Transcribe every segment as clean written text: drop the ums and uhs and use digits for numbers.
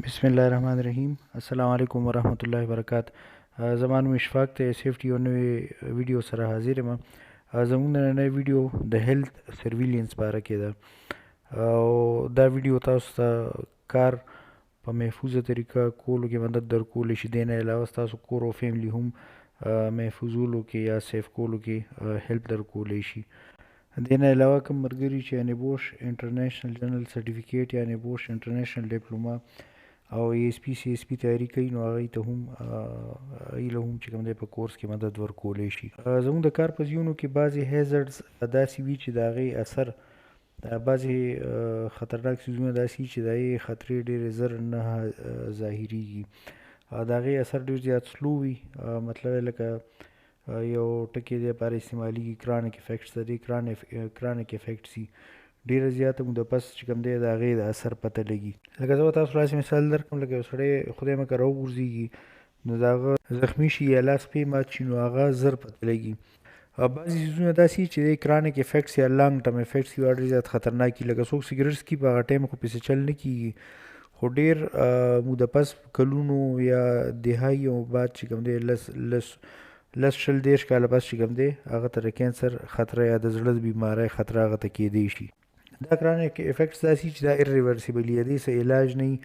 بسم الله الرحمن الرحیم. السلام علیکم ورحمت الله وبرکاته. زما نوم اشفاق ته سیفټي یو نوې ویډیو سره حاضر یم. زموږ نننۍ ویډیو د هیلث سرویلینس باره کې ده او دا ویډیو تاسو ته کار په محفوظه طریقه کولو کې مدد درکولی شي. دې نه علاوه ستاسو کور او فیملی هم محفوظولو کې یا سیف کولو کې هیلپ درکولی شي. دې نه علاوه کوم ملګري چې انیبوش انټرنیشنل جنرال سرټیفیکیټ یا انیبوش انټرنیشنل ډیپلوما او ای اس پی سی اس پی تیاری کوي نو هغوی ته هم ایله هم چې کوم دی په کورس کې مدد ورکولی شي. زموږ د کار په ځایونو کې بعضې هیزرډز داسې وي چې د هغې اثر بعضې خطرناک څیزونه داسې وي چې د هغې خطرې ډېرې زر نه ظاهریږي. د هغې اثر ډېر زیات سلو وي. مطلب یې لکه یو ټکي دی لپاره استعمالیږي کرانیک افیکټس. د دې کرانیک افیکټس وي ډېره زیاته موده پس چې کوم دی د هغې د اثر پته لګي. لکه زه به تاسو داسې مثال درکړم لکه یو سړی خدای مکړه راوغورځېږي نو د هغه زخمي شي یا لاس پې مات شي نو هغه زر پته لګي. بعضې څیزونه داسې وي چې د کرانیک افیکټس یا لانګ ټرم افیکټس وي ډېر زیات خطرناک وي. لکه څوک سګرټ څکي په هغه ټایم خو پسې چل نه کېږي خو ډېر موده پس کلونو یا دهایو بعد چې کوم دی لس شل دېرش کاله پس چې کوم دی هغه ته د کینسر خطره یا د زړه د بیمارۍ خطره هغه ته کېدی شي. دا کرانیک افیکټس داسې چې دا ایرریورسیبل یا دې څه علاج نه وي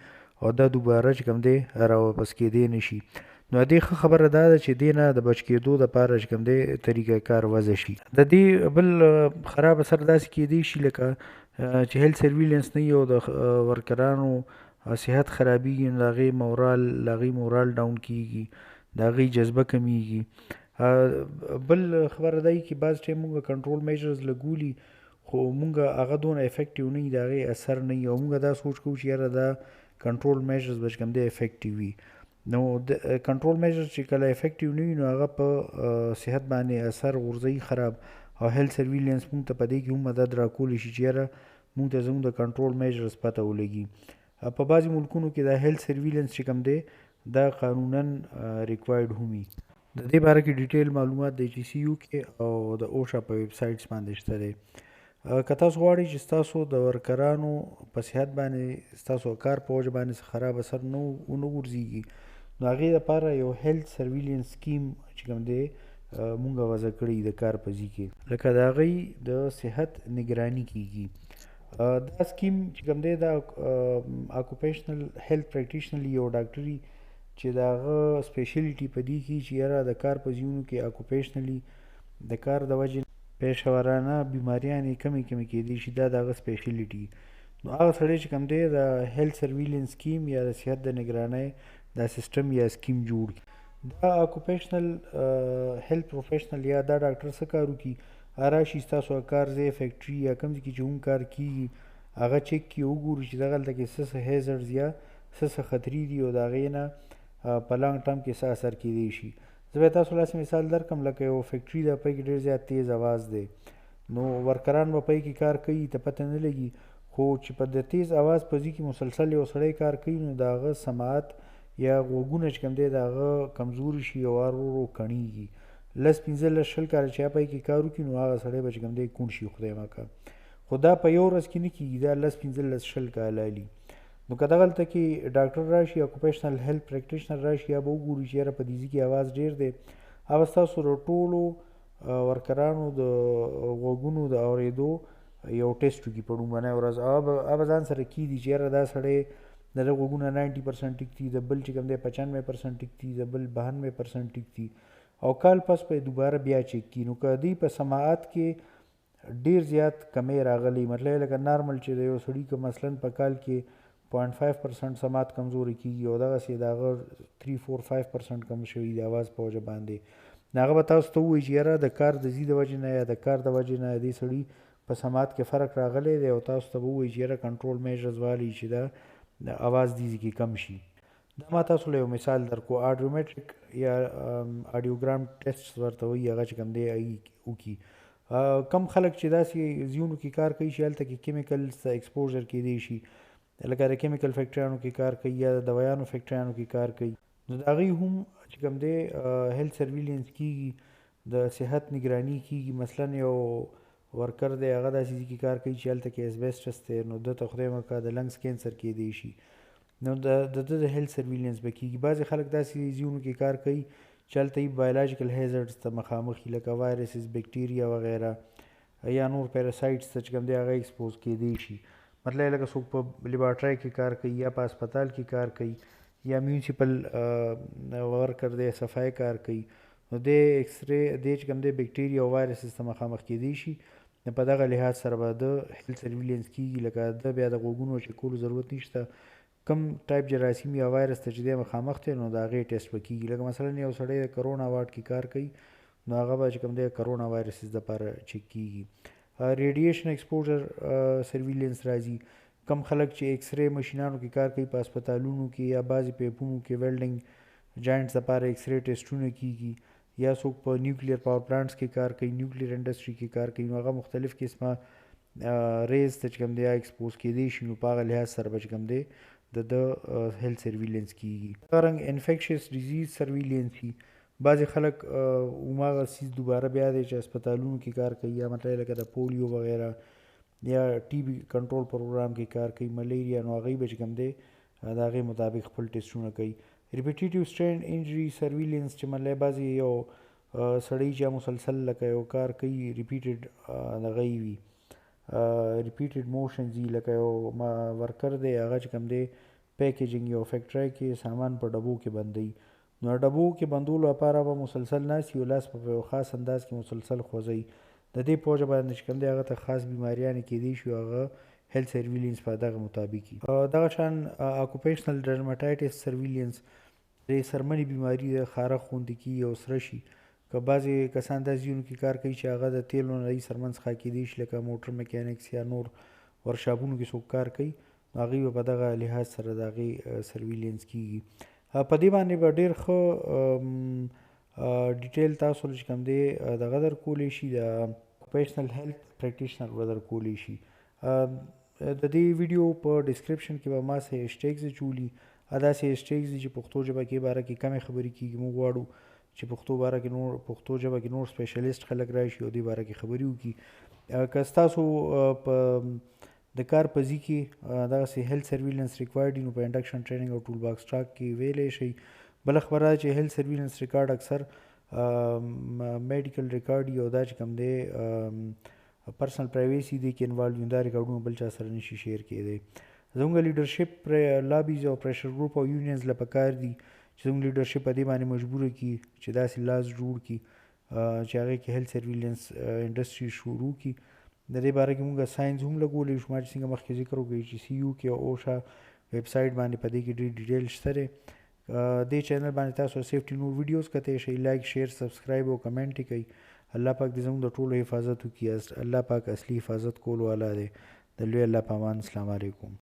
او دا دوباره چې کوم دی راواپس کېدی نه شي. نو د دې ښه خبره دا ده چې دې نه د بچ کېدو دپاره چې کوم دی طریقه کار وضع شي. د دې بل خراب اثر داسې کېدی شي لکه چې هیلث سرویلینس نه وي او د ورکرانو صحت خرابېږي نو د هغې مورال ډاون کېږي، د هغې جذبه کمیږي. بل خبره دا وي چې بعض ټایم موږ کنټرول میجرز لګولي خو مونږ هغه دونه افیکټیو نه وي، د هغې اثر نه وي او مونږ دا سوچ کوو چې یاره دا کنټرول میجرز به چې کوم دی افیکټیو وي. نو د کنټرول میجرز چې کله افیکټیو نه وي نو هغه په صحت باندې اثر غورځوي خراب او هیلث سرویلینس مونږ ته په دې کې هم مدد راکولی شي چې یاره مونږ ته زموږ د کنټرول میجرز پته ولګي. په بعضې ملکونو کې دا هیلث سرویلینس چې کوم دی دا قانونا ریکوایرډ هم وي. د دې باره کې ډیټیل معلومات د جي سی یو کې او د اوشا په ویب سایټس باندې شته دی. که تاسو غواړئ چې ستاسو د ورکرانو په صحت باندې ستاسو کار په وجه باندې خراب اثر ونه غورځېږي نو هغې دپاره یو هیلث سرویلینس سکیم چې کوم دی مونږ وضع کړی د کار په ځای کې لکه د هغوی د صحت نگراني کېږي. دا سکیم چې کوم دی دا اکوپیشنل هیلث پریکټیشنر یو ډاکټري چې د هغه سپیشلیټي په دې کې چې یاره د کار په ځایونو کې اکوپیشنلي د کار د وجې پیشورانه بیماریانې کمې کېدی شي، دا د هغه سپیشلیټي. نو هغه سړی چې کوم دی د هیلث سرویلینس سکیم یا د صحت د نگرانۍ دا سیسټم یا سکیم جوړ کړي. دا اکوپیشنل هیلث پروفیشنل یا دا ډاکټر څه کار وکړي راشي ستاسو کار ځای فیکټري یا کوم ځای کې چې هم کار کېږي هغه چیک کړي وګوري چې دغلته کې څه هیزرډز یا څه خطرې دي او د هغې نه په لانګ ټرم کې څه اثر کېدی شي. زه به تاسو لاسې مثال درکړم لکه یو فیکټري ده پکې ډېر زیات تیز اواز دی نو ورکران به پکې کار کوي ته پته نه لګي خو چې په د تیز اواز په ځای کې مسلسل یو سړی کار کوي نو د هغه سماعت یا غوږونه چې کوم دی د هغه کمزوري شي او ورو کڼېږي. لس پنځلس شل کاله چې هغه پکې کار وکړي نو هغه سړی به چې کوم دی کوڼ شي خدای مکړه. خو دا په یو ورځ کې نه کېږي، دا لس پنځلس شل کاله علي. نو که دغلته کې ډاکټر راشي اکوپیشنل هیلث پریکټیشنر راشي یا به وګوري چې یاره په دې ځای کې اواز ډېر دی هغه ستاسو د ټولو ورکرانو د غوږونو د اورېدو یو ټیسټ وکړي په لومړنۍ ورځ. هغه به ځان سره کېږدي چې یاره دا سړی د ده غوږونه 90% ټیک دي، د بل چې کوم دی 95% ټیک دي، د بل 92% ټیک دي او کال پس به دوباره بیا چیک کړي. نو که دوی په سماعت کې ډېر زیات کمی راغلی مطلب لکه نارمل چې د یو سړي که مثلا په کال کې 0.5% سماعت کمزوري کېږي او دغسې د هغه 3-4-5% کم شوي د اواز په وجه باندې نو هغه به تاسو ته ووایي چې یاره د کار د ځي د وجې نه یا د کار د وجې نه دې سړي په سماعت کې فرق راغلی دی او تاسو ته به ووایي چې یاره کنټرول میجرز والی چې دا د اواز دې ځای کې کم شي. دا ما تاسو له یو مثال درکو آډیومیټریک یا آډیوګرام ټیسټ ورته وایي هغه چې کوم دی وکړي. کم خلک چې داسې ځایونو کې کار کوي چې هلته کې کیمیکلز ته ایکسپوژر کېدی شي لکه د کیمیکل فیکټریانو کې کار کوي یا د دوایانو فیکټریانو کې کار کوي نو د هغوی هم چې کوم دی هیلث سرویلینس کېږي، د صحت نگراني کېږي. مثلا یو ورکر دی هغه داسې ځای کې کار کوي چې هلته کې اسبیسټس دی نو ده ته خدای مکړه د لنګس کینسر کېدی شي نو د هیلث سرویلنس به کیږي. بعضې خلک داسې ځایونو کې کار کوي چې هلته یې بایولوژیکل هیزرډز ته مخامخ وي، لکه وایرسز، بیکټیریا وغیره، یا نور پیراسایټس ته چې کوم دی هغه ایکسپوز کیدی شي. مطلب لکه څوک په لیبارټرۍ کې کار کوي یا په هسپتال کې کار کوي یا میونسپل ورکر دی صفای کار کوي، نو دی ایکس ری دی چې کوم دی بیکټیریا او وایرسز ته مخامخ کیدی شي. نو په دغه لحاظ سره به د هیلث سرویلنس کیږي. لکه د بیا د غوږونو چک کولو ضرورت نشته، کم ټایپ جراثیم یا وایرس ته چې دی مخامخ دی نو د هغې ټیسټ به کیږي. لکه مثلا یو سړی د کرونا وارډ کې کار کوي نو هغه به چې کوم دی کرونا وایرسز دپاره چک کیږي. ریډیشن ایکسپوژر سرویلنس راځي. کم خلک چې ایکس ری مشینانو کې کار کوي په هسپتالونو کې یا بعضې پیپونو کې ویلډنګ جاینټس لپاره ایکس ری ټیسټونه کیږي، یا څوک په نیوکلیر پاور پلانټس کې کار کوي، نیوکلیر انډسټري کې کار کوي، نو هغه مختلف قسمه ریز ته چې کوم دی ایکسپوز کیدی شي، نو په هغه لحاظ سره به چې کوم دی د هیلث سرویلنس کیږي. همدارنګه انفیکشس ډیزیز سرویلنس وي. بعضې خلک هماغه سیز دوباره بیا دی چې هسپتالونو کې کار کوي، یا مطلب لکه د پولیو وغیره یا ټي بي کنټرول پروګرام کې کار کوي، ملیریا، نو هغوی به چې کوم دی د هغې مطابق خپل ټیسټونه کوي. ریپیټیټیو سټرین انجري سرویلنس چې مطلب بعضې یو سړی چې مسلسل لکه یو کار کوي ریپیټډ دغه یې وي، ریپیټډ موشنز وي، لکه یو ورکر دی هغه چې کوم دی پیکیجنګ یو فیکټری کې سامان په ډبو کې بندوي، نو ډبو کې بندولو لپاره به مسلسل ناست وي او لاس په یو خاص انداز کې مسلسل خوځوي. د دې په وجه باندې چې کوم دی هغه ته خاص بیماریانې کیدی شي، هغه هیلث سرویلنس په دغه مطابق وي. دغه شان اکوپیشنل ډرماټایټس سرویلنس د سرمنې بیماري د خارښ غوندې کي او سره شي. که بعضې کسان داسې ځایونو کې کار کوي چې هغه د تیلو نه سرمن څخه کیدی شي، لکه موټر میکانیکس یا نور ورکشاپونو کې څوک کار کوي، نو هغوی به په دغه لحاظ سره د هغې سرویلنس کیږي. په دې باندې به ډېر ښه ډیټیل تاسو چې کوم دی دغه در کولی شي، د اکوپیشنل هیلث پریکټیشنر به در کولی شي. د دې ویډیو په ډسکرپشن کې به ما څه هیشټیګز اچولي، داسې هیشټیګز دي چې پښتو ژبه کې باره کې کمې خبرې کېږي. موږ غواړو چې پښتو ژبه کې نور سپیشلیسټ خلک راشي او دې باره کې خبرې وکړي. که ستاسو په د کار په ځای کې دغسې هیلث سرویلنس ریکوایرډ وي، نو په انډکشن ټریننګ او ټول باکس ټاک کې ویلی شئ. بله خبره ده چې هیلث سرویلنس ریکارډ اکثر میډیکل ریکارډ وي او دا چې کوم دی پرسنل پرایویسي دی کې انوالو وي، دا ریکارډونه بل چا سره نشي شیر کیدی. زموږ لیډرشپ لابیز او پریشر ګروپ او یونینز له پکار دي چې زموږ لیډرشپ په دې باندې مجبوره کړي چې داسې لاس جوړ کړي چې هغې کې هیلث سرویلنس انډسټري شروع کړي. د دې باره کې موږ ساينز هم لګولی شو، ما چې څنګه مخکې ذکر وکړی چې سی یو کې او اوشا ویب سایټ باندې په دې کې ډېر ډیټیل شته دی. دې چینل باندې تاسو سیفټي نور ویډیوز کتلی شئ. لایک، شیر، سبسکرایب او کمنټ یې کوئ. الله پاک دې زموږ د ټولو حفاظت وکړي. الله پاک اصلي حفاظت کولو والا دی. د لوی الله په امان. السلام علیکم.